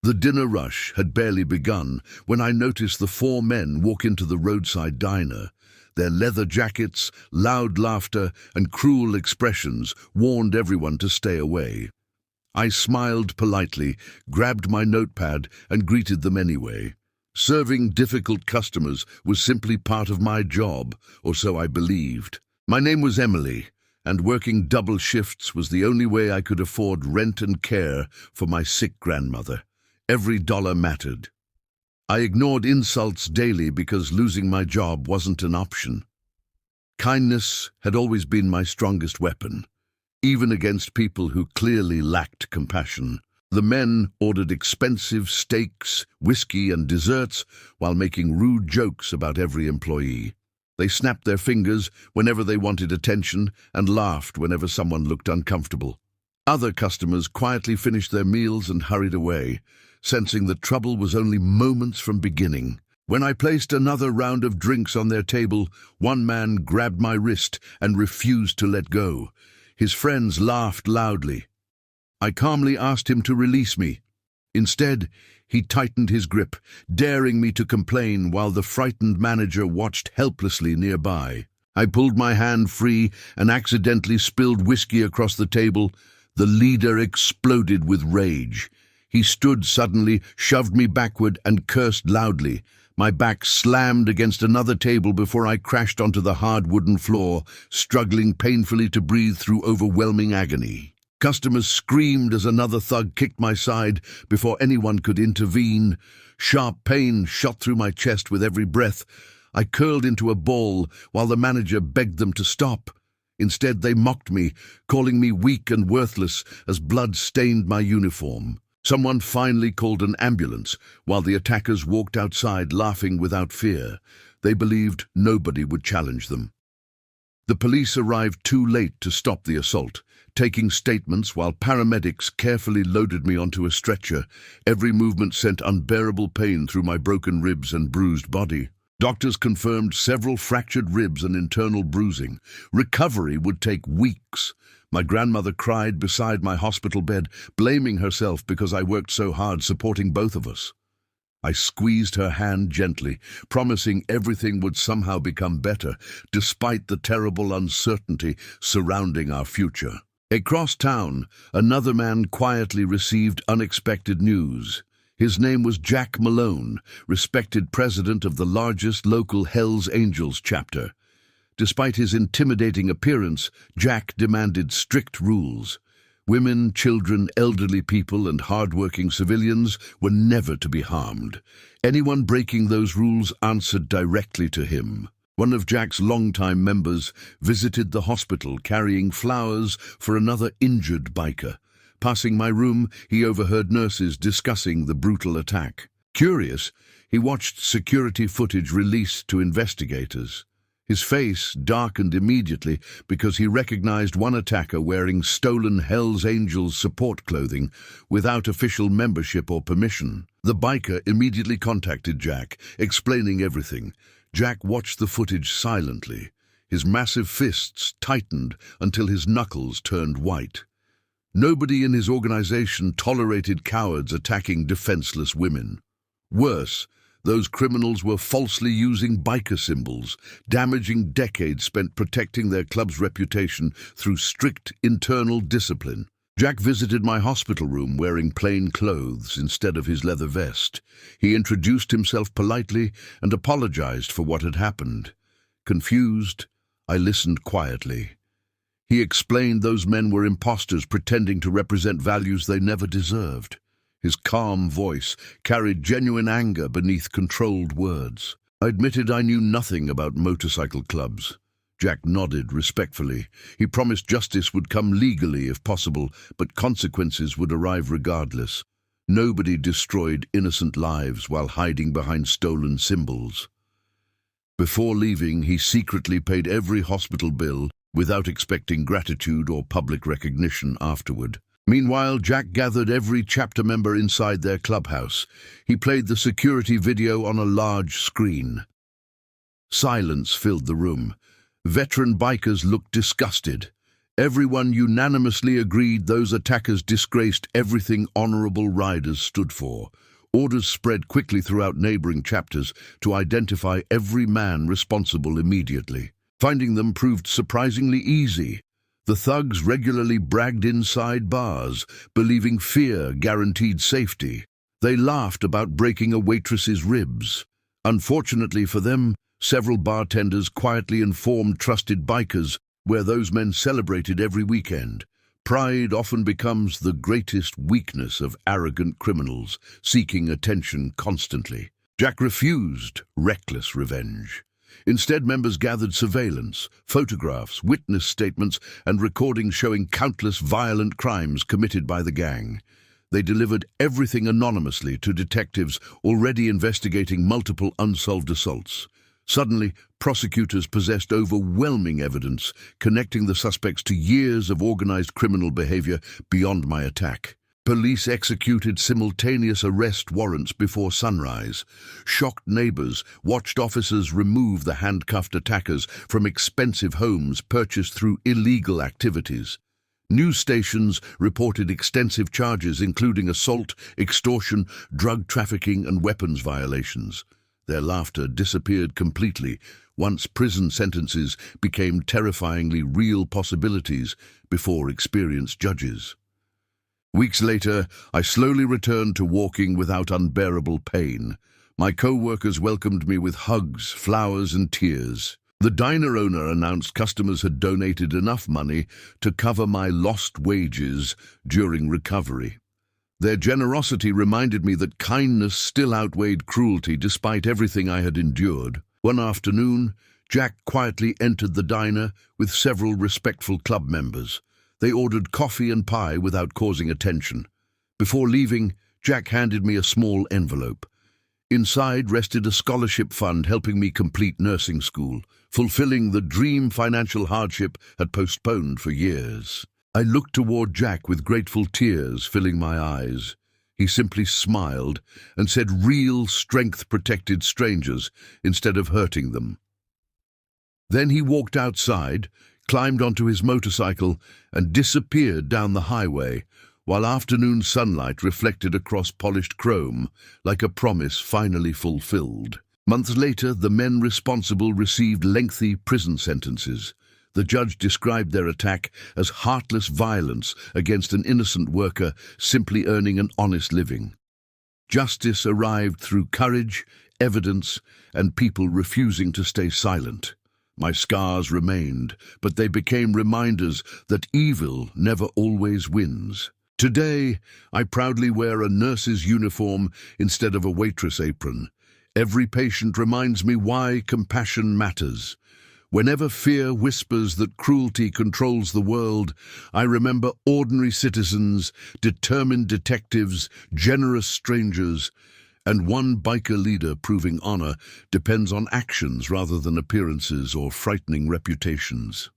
The dinner rush had barely begun when I noticed the four men walk into the roadside diner. Their leather jackets, loud laughter, and cruel expressions warned everyone to stay away. I smiled politely, grabbed my notepad, and greeted them anyway. Serving difficult customers was simply part of my job, or so I believed. My name was Emily, and working double shifts was the only way I could afford rent and care for my sick grandmother. Every dollar mattered. I ignored insults daily because losing my job wasn't an option. Kindness had always been my strongest weapon, even against people who clearly lacked compassion. The men ordered expensive steaks, whiskey, and desserts while making rude jokes about every employee. They snapped their fingers whenever they wanted attention and laughed whenever someone looked uncomfortable. Other customers quietly finished their meals and hurried away, sensing that trouble was only moments from beginning. When I placed another round of drinks on their table, one man grabbed my wrist and refused to let go. His friends laughed loudly. I calmly asked him to release me. Instead, he tightened his grip, daring me to complain while the frightened manager watched helplessly nearby. I pulled my hand free and accidentally spilled whiskey across the table. The leader exploded with rage. He stood suddenly, shoved me backward, and cursed loudly. My back slammed against another table before I crashed onto the hard wooden floor, struggling painfully to breathe through overwhelming agony. Customers screamed as another thug kicked my side before anyone could intervene. Sharp pain shot through my chest with every breath. I curled into a ball while the manager begged them to stop. Instead, they mocked me, calling me weak and worthless as blood stained my uniform. Someone finally called an ambulance while the attackers walked outside laughing without fear. They believed nobody would challenge them. The police arrived too late to stop the assault, taking statements while paramedics carefully loaded me onto a stretcher. Every movement sent unbearable pain through my broken ribs and bruised body. Doctors confirmed several fractured ribs and internal bruising. Recovery would take weeks. My grandmother cried beside my hospital bed, blaming herself because I worked so hard supporting both of us. I squeezed her hand gently, promising everything would somehow become better, despite the terrible uncertainty surrounding our future. Across town, another man quietly received unexpected news. His name was Jack Malone, respected president of the largest local Hells Angels chapter. Despite his intimidating appearance, Jack demanded strict rules. Women, children, elderly people, and hardworking civilians were never to be harmed. Anyone breaking those rules answered directly to him. One of Jack's longtime members visited the hospital carrying flowers for another injured biker. Passing my room, he overheard nurses discussing the brutal attack. Curious, he watched security footage released to investigators. His face darkened immediately because he recognized one attacker wearing stolen Hells Angels support clothing without official membership or permission. The biker immediately contacted Jack, explaining everything. Jack watched the footage silently. His massive fists tightened until his knuckles turned white. Nobody in his organization tolerated cowards attacking defenseless women. Worse, those criminals were falsely using biker symbols, damaging decades spent protecting their club's reputation through strict internal discipline. Jack visited my hospital room wearing plain clothes instead of his leather vest. He introduced himself politely and apologized for what had happened. Confused, I listened quietly. He explained those men were imposters pretending to represent values they never deserved. His calm voice carried genuine anger beneath controlled words. I admitted I knew nothing about motorcycle clubs. Jack nodded respectfully. He promised justice would come legally if possible, but consequences would arrive regardless. Nobody destroyed innocent lives while hiding behind stolen symbols. Before leaving, he secretly paid every hospital bill without expecting gratitude or public recognition afterward. Meanwhile, Jack gathered every chapter member inside their clubhouse. He played the security video on a large screen. Silence filled the room. Veteran bikers looked disgusted. Everyone unanimously agreed those attackers disgraced everything honorable riders stood for. Orders spread quickly throughout neighboring chapters to identify every man responsible immediately. Finding them proved surprisingly easy. The thugs regularly bragged inside bars, believing fear guaranteed safety. They laughed about breaking a waitress's ribs. Unfortunately for them, several bartenders quietly informed trusted bikers where those men celebrated every weekend. Pride often becomes the greatest weakness of arrogant criminals, seeking attention constantly. Jack refused reckless revenge. Instead, members gathered surveillance, photographs, witness statements, and recordings showing countless violent crimes committed by the gang. They delivered everything anonymously to detectives already investigating multiple unsolved assaults. Suddenly, prosecutors possessed overwhelming evidence connecting the suspects to years of organized criminal behavior beyond my attack. Police executed simultaneous arrest warrants before sunrise. Shocked neighbors watched officers remove the handcuffed attackers from expensive homes purchased through illegal activities. News stations reported extensive charges including assault, extortion, drug trafficking, and weapons violations. Their laughter disappeared completely once prison sentences became terrifyingly real possibilities before experienced judges. Weeks later, I slowly returned to walking without unbearable pain. My co-workers welcomed me with hugs, flowers, and tears. The diner owner announced customers had donated enough money to cover my lost wages during recovery. Their generosity reminded me that kindness still outweighed cruelty despite everything I had endured. One afternoon, Jack quietly entered the diner with several respectful club members. They ordered coffee and pie without causing attention. Before leaving, Jack handed me a small envelope. Inside rested a scholarship fund helping me complete nursing school, fulfilling the dream financial hardship had postponed for years. I looked toward Jack with grateful tears filling my eyes. He simply smiled and said real strength protected strangers instead of hurting them. Then he walked outside, climbed onto his motorcycle, and disappeared down the highway, while afternoon sunlight reflected across polished chrome like a promise finally fulfilled. Months later, the men responsible received lengthy prison sentences. The judge described their attack as heartless violence against an innocent worker simply earning an honest living. Justice arrived through courage, evidence, and people refusing to stay silent. My scars remained, but they became reminders that evil never always wins. Today, I proudly wear a nurse's uniform instead of a waitress apron. Every patient reminds me why compassion matters. Whenever fear whispers that cruelty controls the world, I remember ordinary citizens, determined detectives, generous strangers, and one biker leader proving honor depends on actions rather than appearances or frightening reputations.